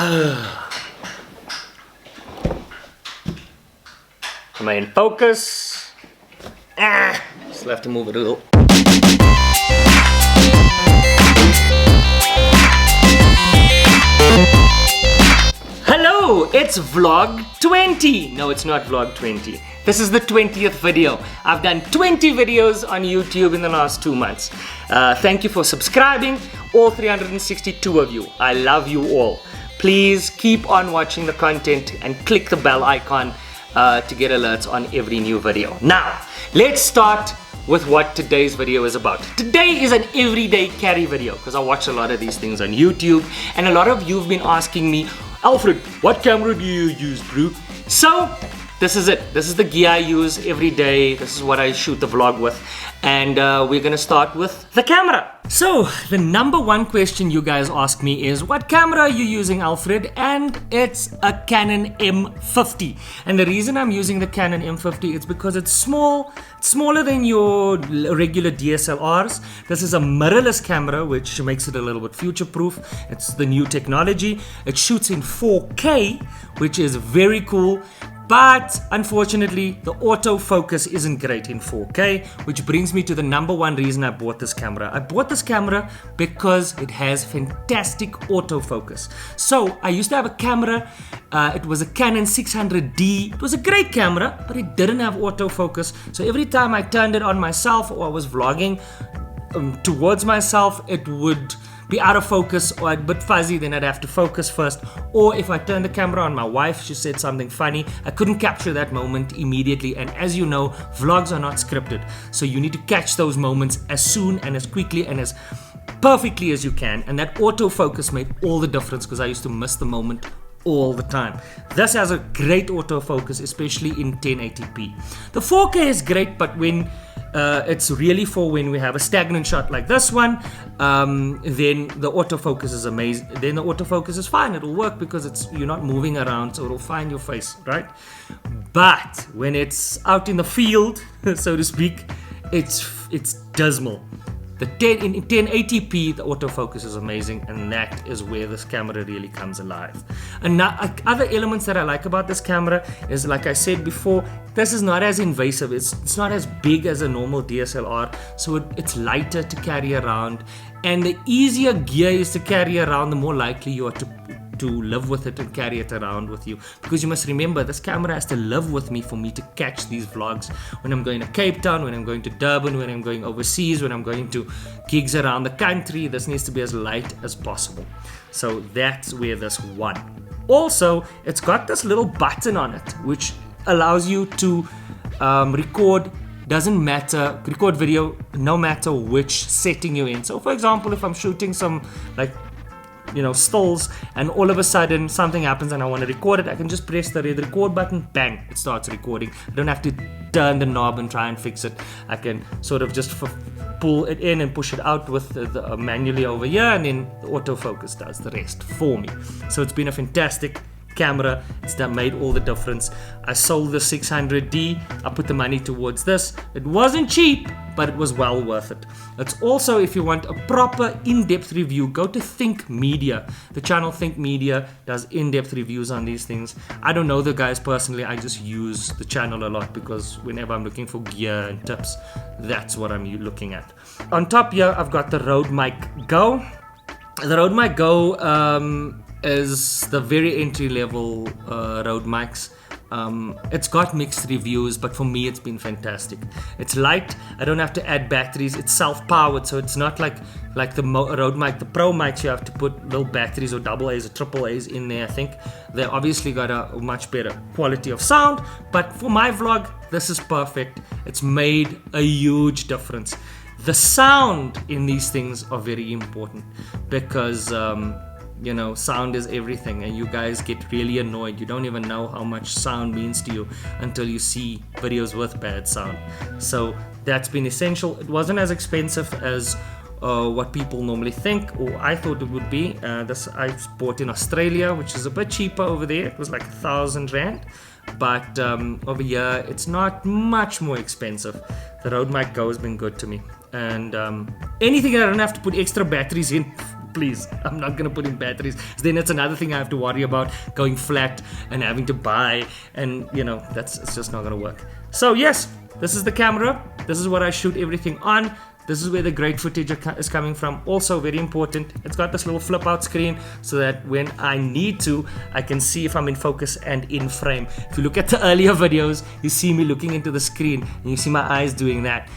Am I in focus? Still have to move it a little. Hello, it's vlog 20. No, it's not vlog 20. This is the 20th video. I've done 20 videos on YouTube in the last 2 months. Thank you for subscribing, all 362 of you. I love you all. Please keep on watching the content and click the bell icon to get alerts on every new video. Now, let's start with what today's video is about. Today is an everyday carry video because I watch a lot of these things on YouTube, and a lot of you have been asking me, Alfred, what camera do you use, bro? So this is it. This is the gear I use every day. This is what I shoot the vlog with, and we're gonna start with the camera. So the number one question you guys ask me is, what camera are you using, Alfred? And it's a Canon M50. And the reason I'm using the Canon M50 is because it's small. It's smaller than your regular DSLRs. This is a mirrorless camera, which makes it a little bit future-proof. It's the new technology. It shoots in 4K, which is very cool. But unfortunately, the autofocus isn't great in 4K, which brings me to the number one reason I bought this camera. I bought this camera because it has fantastic autofocus. So I used to have a camera, it was a Canon 600D. It was a great camera, but it didn't have autofocus. So every time I turned it on myself or I was vlogging towards myself, it would be out of focus or a bit fuzzy, then I'd have to focus first. Or if I turned the camera on my wife, she said something funny, I couldn't capture that moment immediately. And as you know, vlogs are not scripted, so you need to catch those moments as soon and as quickly and as perfectly as you can. And that autofocus made all the difference because I used to miss the moment all the time. This has a great autofocus, especially in 1080p. The 4K is great, but when it's really for when we have a stagnant shot like this one, then the autofocus is amazing. Then the autofocus is fine, it'll work because you're not moving around, so it'll find your face, right? But when it's out in the field, so to speak, it's dismal. In 1080p, the autofocus is amazing, and that is where this camera really comes alive. And now, other elements that I like about this camera is, like I said before, this is not as invasive. It's not as big as a normal DSLR, so it's lighter to carry around. And the easier gear is to carry around, the more likely you are to live with it and carry it around with you, because you must remember this camera has to live with me for me to catch these vlogs when I'm going to Cape Town, when I'm going to Durban, when I'm going overseas, when I'm going to gigs around the country. This needs to be as light as possible, so that's where this won. Also, it's got this little button on it which allows you to record video no matter which setting you're in. So for example, if I'm shooting some stills, and all of a sudden something happens and I want to record it, I can just press the red record button, bang, it starts recording. I don't have to turn the knob and try and fix it. I can sort of just pull it in and push it out with the manually over here, and then the autofocus does the rest for me. So it's been a fantastic camera. It's made all the difference. I sold the 600D. I put the money towards this. It wasn't cheap, but it was well worth it. It's also, if you want a proper in-depth review, go to Think Media. The channel Think Media does in-depth reviews on these things. I don't know the guys personally. I just use the channel a lot because whenever I'm looking for gear and tips, that's what I'm looking at. On top here, I've got the Rode Mic Go. The Rode Mic Go is the very entry-level Rode mics. It's got mixed reviews, but for me it's been fantastic. It's light, I don't have to add batteries, it's self-powered, so it's not like the Rode mic, the Pro mics. You have to put little batteries or double A's or triple A's in there. I think they obviously got a much better quality of sound, but for my vlog this is perfect. It's made a huge difference. The sound in these things are very important because sound is everything, and you guys get really annoyed. You don't even know how much sound means to you until you see videos with bad sound. So that's been essential. It wasn't as expensive as what people normally think, or I thought it would be. This I bought in Australia, which is a bit cheaper over there. It was like 1,000 rand, but over here it's not much more expensive. The Rode Mic Go has been good to me, and anything that I don't have to put extra batteries in, please. I'm not gonna put in batteries. Then it's another thing I have to worry about, going flat and having to buy, and you know, it's just not gonna work. So yes, this is the camera. This is what I shoot everything on. This is where the great footage is coming from. Also very important, it's got this little flip out screen so that when I need to, I can see if I'm in focus and in frame. If you look at the earlier videos, you see me looking into the screen and you see my eyes doing that.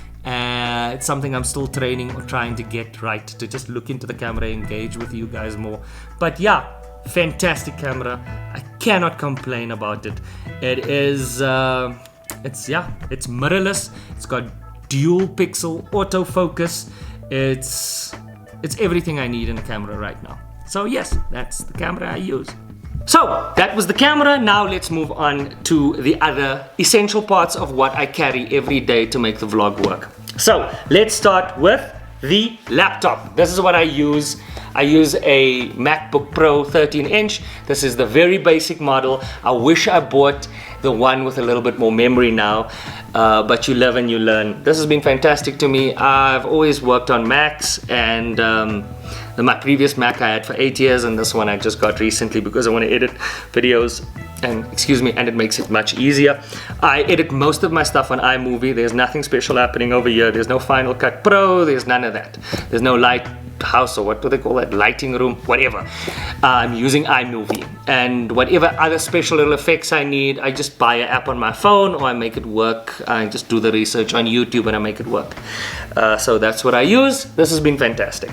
It's something I'm still training or trying to get right, to just look into the camera, engage with you guys more. But yeah, fantastic camera. I cannot complain about it. It is, it's mirrorless. It's got dual pixel autofocus. It's everything I need in a camera right now. So yes, that's the camera I use. So that was the camera. Now let's move on to the other essential parts of what I carry every day to make the vlog work. So let's start with the laptop. This is what I use. I use a MacBook Pro 13-inch. This is the very basic model. I wish I bought the one with a little bit more memory now, but you live and you learn. This has been fantastic to me. I've always worked on Macs, and my previous Mac I had for 8 years, and this one I just got recently because I want to edit videos, and it makes it much easier. I edit most of my stuff on iMovie. There's nothing special happening over here. There's no Final Cut Pro. There's none of that. There's no Lighthouse, or what do they call that, lighting room, whatever. I'm using iMovie, and whatever other special little effects I need, I just buy an app on my phone, or I make it work. I just do the research on YouTube and I make it work. So that's what I use. This has been fantastic.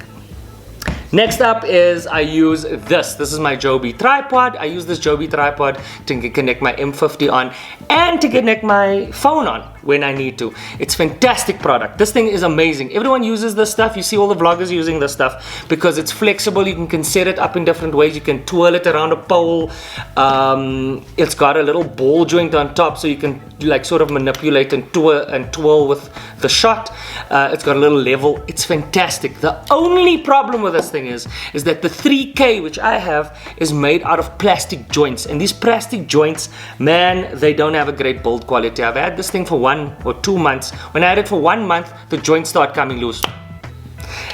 Next up is I use this. This is my Joby tripod. I use this Joby tripod to connect my M50 on and to connect my phone on when I need to. It's a fantastic product. This thing is amazing. Everyone uses this stuff. You see all the vloggers using this stuff because it's flexible. You can set it up in different ways. You can twirl it around a pole. It's got a little ball joint on top, so you can like sort of manipulate and twirl with the shot. It's got a little level. It's fantastic. The only problem with this thing is that the 3K which I have is made out of plastic joints, and these plastic joints, man, they don't have a great build quality. I've had this thing for 1 or 2 months. When I had it for 1 month, the joints start coming loose,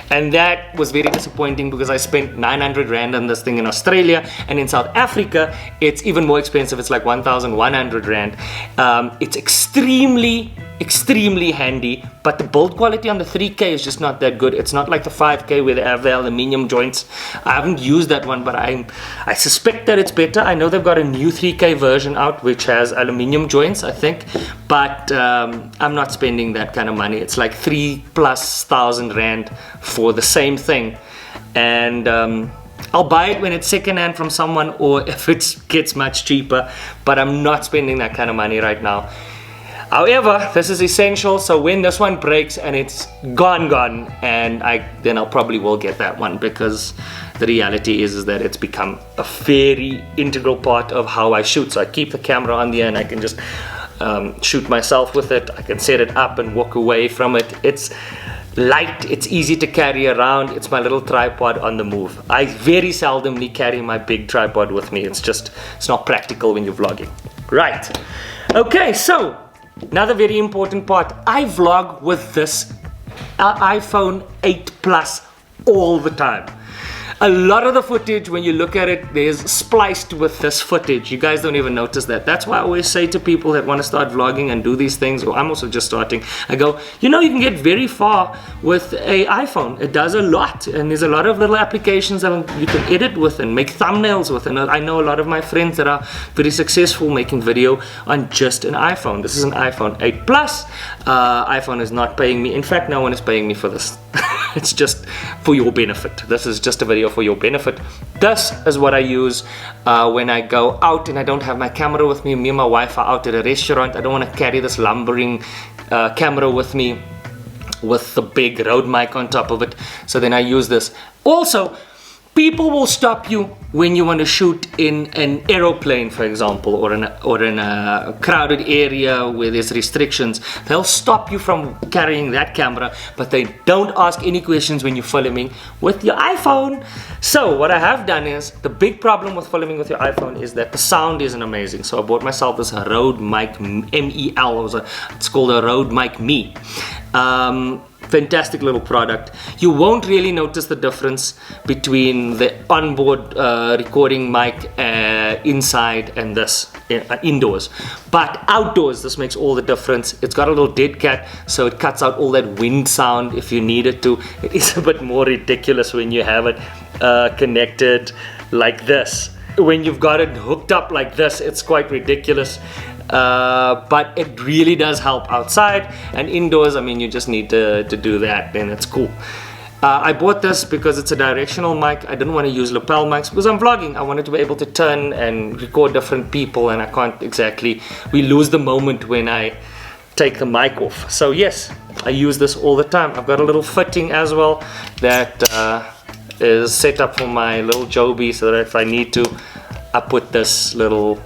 and that was very disappointing because I spent 900 Rand on this thing in Australia, and in South Africa it's even more expensive. It's like 1,100 Rand. It's extremely handy, but the build quality on the 3K is just not that good. It's not like the 5K where they have the aluminium joints. I haven't used that one, but I suspect that it's better. I know they've got a new 3K version out which has aluminium joints, I think, but I'm not spending that kind of money. It's like 3,000+ Rand for the same thing, and I'll buy it when it's secondhand from someone, or if it gets much cheaper, but I'm not spending that kind of money right now. However, this is essential, so when this one breaks and it's gone, and then I'll probably will get that one, because the reality is that it's become a very integral part of how I shoot. So I keep the camera on there and I can just shoot myself with it. I can set it up and walk away from it. It's light, it's easy to carry around. It's my little tripod on the move. I very seldomly carry my big tripod with me. It's not practical when you're vlogging. Right, okay, so another very important part, I vlog with this iPhone 8 Plus all the time. A lot of the footage, when you look at it, there's spliced with this footage. You guys don't even notice that. That's why I always say to people that want to start vlogging and do these things, or I'm also just starting, I go, you know, you can get very far with an iPhone. It does a lot, and there's a lot of little applications that you can edit with and make thumbnails with. And I know a lot of my friends that are very successful making video on just an iPhone. This is an iPhone 8 Plus. iPhone is not paying me. In fact, no one is paying me for this. It's just for your benefit. This is just a video for your benefit. This is what I use when I go out and I don't have my camera with me. Me and my wife are out at a restaurant. I don't want to carry this lumbering camera with me with the big Rode mic on top of it. So then I use this. Also, people will stop you when you want to shoot in an aeroplane, for example, or in a crowded area where there's restrictions. They'll stop you from carrying that camera, but they don't ask any questions when you're filming with your iPhone. So what I have done is, the big problem with filming with your iPhone is that the sound isn't amazing. So I bought myself this Rode mic MEL. It's called a Rode mic Me. Fantastic little product. You won't really notice the difference between the onboard recording mic inside and this indoors, but outdoors this makes all the difference. It's got a little dead cat, so it cuts out all that wind sound if you need it to. It is a bit more ridiculous when you have it connected like this. When you've got it hooked up like this, it's quite ridiculous. But it really does help outside, and indoors, I mean, you just need to do that, then it's cool. I bought this because it's a directional mic. I didn't want to use lapel mics because I'm vlogging. I wanted to be able to turn and record different people, and I can't exactly, we lose the moment when I take the mic off. So yes, I use this all the time. I've got a little fitting as well that is set up for my little Joby, so that if I need to, I put this little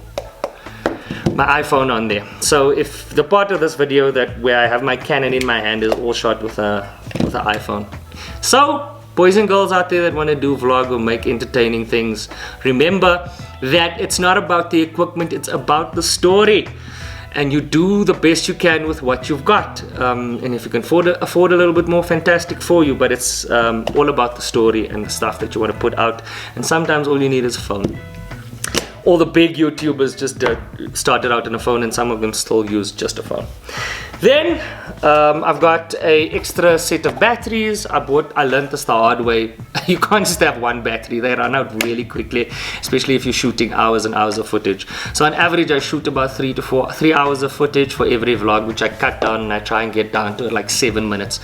my iPhone on there. So if the part of this video that where I have my Canon in my hand is all shot with an iPhone. So boys and girls out there that want to do vlog or make entertaining things, remember that it's not about the equipment, it's about the story, and you do the best you can with what you've got. And if you can afford a little bit more, fantastic for you, but it's all about the story and the stuff that you want to put out, and sometimes all you need is a phone. All the big YouTubers just started out in a phone, and some of them still use just a phone. Then I've got a extra set of batteries. I learned this the hard way. You can't just have one battery. They run out really quickly, especially if you're shooting hours and hours of footage. So on average I shoot about 3 hours of footage for every vlog, which I cut down, and I try and get down to like 7 minutes.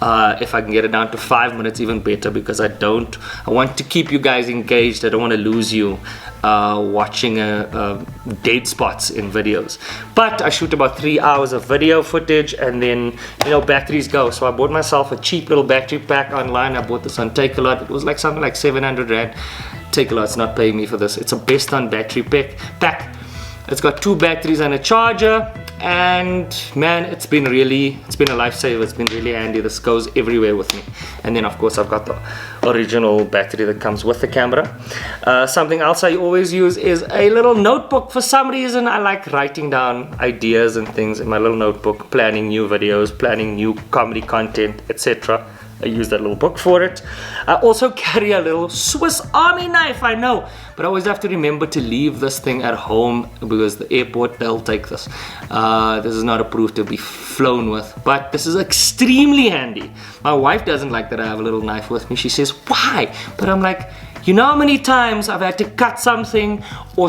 If I can get it down to 5 minutes, even better, because I want to keep you guys engaged. I don't want to lose you watching dead spots in videos. But I shoot about 3 hours of video footage, and then, you know, batteries go. So I bought myself a cheap little battery pack online. I bought this on Takealot. It was like something like 700 Rand. Takealot's not paying me for this. It's a best on battery pack. It's got 2 batteries and a charger, and man, it's been a lifesaver. It's been really handy. This goes everywhere with me. And then of course I've got the original battery that comes with the camera. Something else I always use is a little notebook. For some reason I like writing down ideas and things in my little notebook, planning new videos, planning new comedy content, etc. I use that little book for it. I also carry a little Swiss Army knife, I know, but I always have to remember to leave this thing at home, because the airport, they'll take this. This is not approved to be flown with, but this is extremely handy. My wife doesn't like that I have a little knife with me. She says, why? But I'm like, you know how many times I've had to cut something or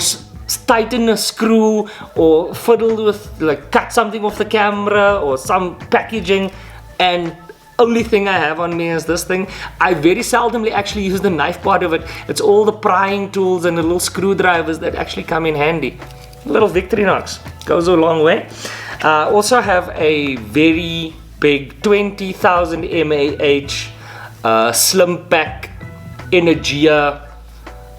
tighten a screw or fiddle with, like, cut something off the camera or some packaging, and only thing I have on me is this thing. I very seldomly actually use the knife part of it. It's all the prying tools and the little screwdrivers that actually come in handy. Little Victorinox goes a long way. Also have a very big 20,000 mAh slim pack Energia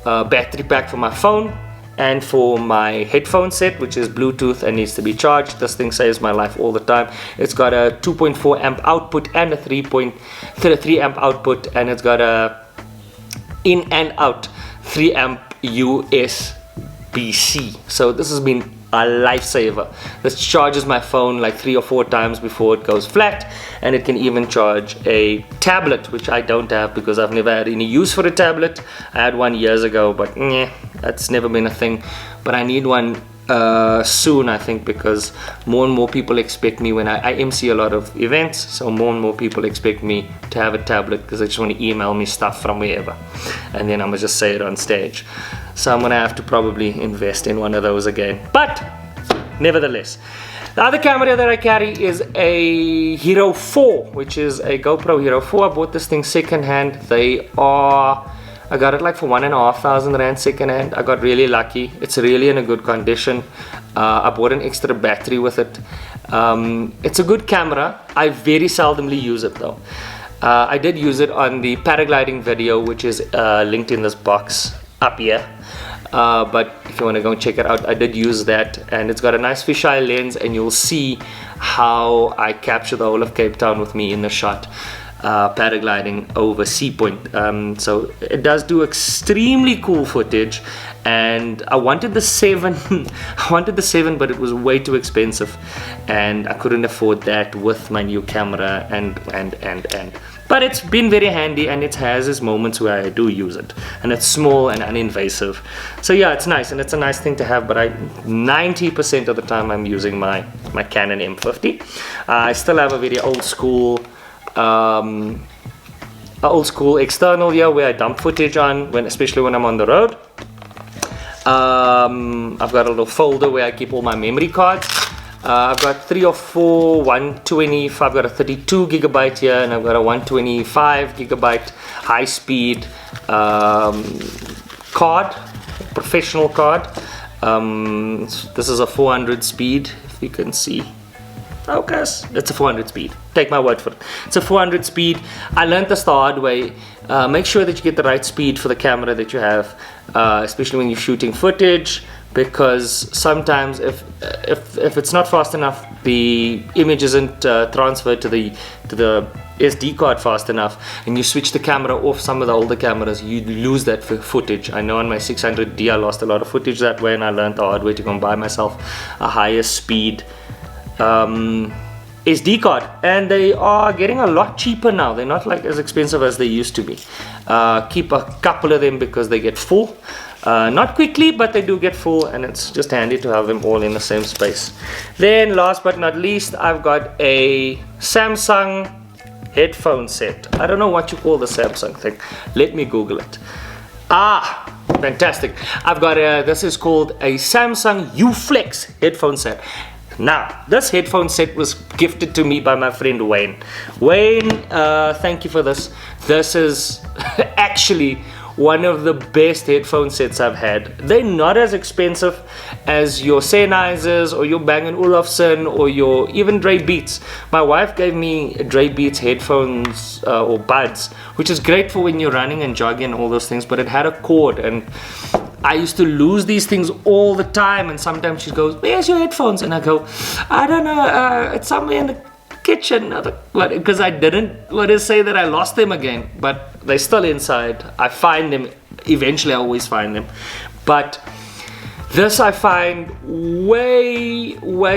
battery pack for my phone and for my headphone set, which is Bluetooth and needs to be charged. This thing saves my life all the time. It's got a 2.4 amp output and a 3 amp output, and it's got a in and out 3 amp USB-C. So this has been a lifesaver. This charges my phone like 3 or 4 times before it goes flat, and it can even charge a tablet, which I don't have because I've never had any use for a tablet. I had one years ago, but that's never been a thing. But I need one soon, I think, because more and more people expect me when I MC a lot of events, so more and more people expect me to have a tablet because they just want to email me stuff from wherever, and then I'm gonna just say it on stage. So I'm gonna have to probably invest in one of those again, but nevertheless. The other camera that I carry is a Hero 4, which is a GoPro Hero 4. I bought this thing second hand. I got it like for 1,500 Rand second hand. I got really lucky. It's really in a good condition. I bought an extra battery with it. It's a good camera. I very seldomly use it though. I did use it on the paragliding video, which is linked in this box up here. But if you want to go and check it out, I did use that, and it's got a nice fisheye lens, and you'll see how I capture the whole of Cape Town with me in the shot. Paragliding over Sea Point. So it does do extremely cool footage, and I wanted the 7. I wanted the 7, but it was way too expensive, and I couldn't afford that with my new camera. But it's been very handy, and it has its moments where I do use it, and it's small and uninvasive. So yeah, it's nice, and it's a nice thing to have. But 90% of the time I'm using my Canon M50. I still have a very old school external here where I dump footage on, especially when I'm on the road. I've got a little folder where I keep all my memory cards. I've got 3 or 4 125. I've got a 32 gigabyte here, and I've got a 125 gigabyte high speed card, professional card. This is a 400 speed, if you can see. Focus. It's a 400 speed. Take my word for it. It's a 400 speed. I learned this the hard way. Make sure that you get the right speed for the camera that you have, especially when you're shooting footage, because sometimes if it's not fast enough, the image isn't transferred to the SD card fast enough, and you switch the camera off some of the older cameras, you lose that footage. I know on my 600D I lost a lot of footage that way, and I learned the hard way to go and buy myself a higher speed SD card, and they are getting a lot cheaper now. They're not like as expensive as they used to be. Keep a couple of them because they get full, not quickly, but they do get full, and it's just handy to have them all in the same space. Then last but not least, I've got a Samsung headphone set. I don't know what you call the Samsung thing. Let me Google it. Fantastic. I've got this is called a Samsung U-Flex headphone set. Now, this headphone set was gifted to me by my friend Wayne. Wayne, thank you for this. This is actually one of the best headphone sets I've had. They're not as expensive as your Sennheisers or your Bang & Olufsen or your even Dre Beats. My wife gave me Dre Beats headphones or buds, which is great for when you're running and jogging and all those things, but it had a cord, and I used to lose these things all the time, and sometimes she goes, "Where's your headphones?" And I go, "I don't know, it's somewhere in the kitchen," because I didn't want to say that I lost them again, but they're still inside. I find them, eventually I always find them. But this I find way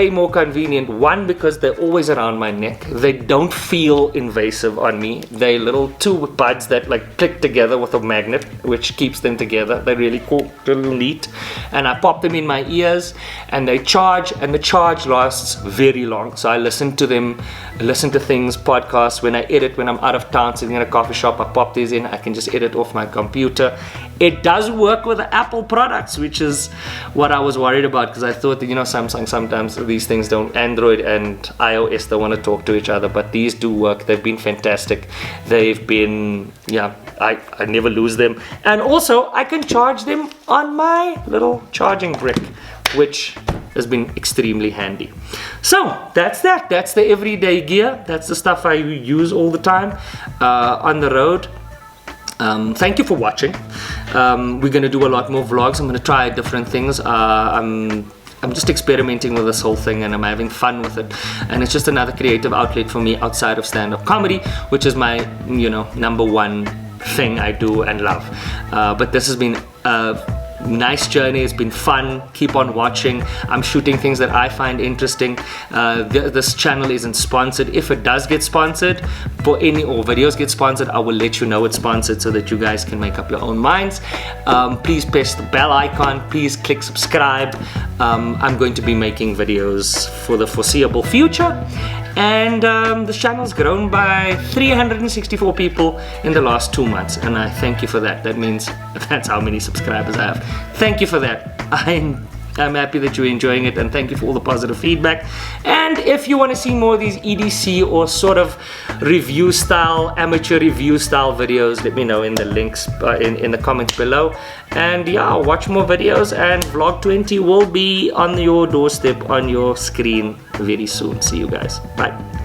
more convenient. One, because they're always around my neck. They don't feel invasive on me. They're little 2 buds that like click together with a magnet, which keeps them together. They're really cool, little neat. And I pop them in my ears, and they charge, and the charge lasts very long. So I listen to them, listen to things, podcasts, when I edit, when I'm out of town, sitting in a coffee shop, I pop these in. I can just edit off my computer. It does work with the Apple products, which is what I was worried about, because I thought that, Samsung, sometimes these things don't, Android and iOS, they want to talk to each other, but these do work. They've been fantastic. They've been, I never lose them. And also, I can charge them on my little charging brick, which has been extremely handy. So that's that. That's the everyday gear. That's the stuff I use all the time on the road. Thank you for watching. We're going to do a lot more vlogs. I'm going to try different things. I'm just experimenting with this whole thing, and I'm having fun with it. And it's just another creative outlet for me outside of stand-up comedy, which is my, number one thing I do and love. But this has been a nice journey. It's been fun. Keep on watching. I'm shooting things that I find interesting. This channel isn't sponsored. If it does get sponsored, or videos get sponsored, I will let you know it's sponsored so that you guys can make up your own minds. Please press the bell icon. Please click subscribe. I'm going to be making videos for the foreseeable future. And the channel's grown by 364 people in the last 2 months, and I thank you for that. That means that's how many subscribers I have. Thank you for that. I'm happy that you're enjoying it, and thank you for all the positive feedback. And if you want to see more of these EDC or sort of review style, amateur review style videos, let me know in the links in the comments below. And yeah, watch more videos, and vlog 20 will be on your doorstep, on your screen very soon. See you guys. Bye.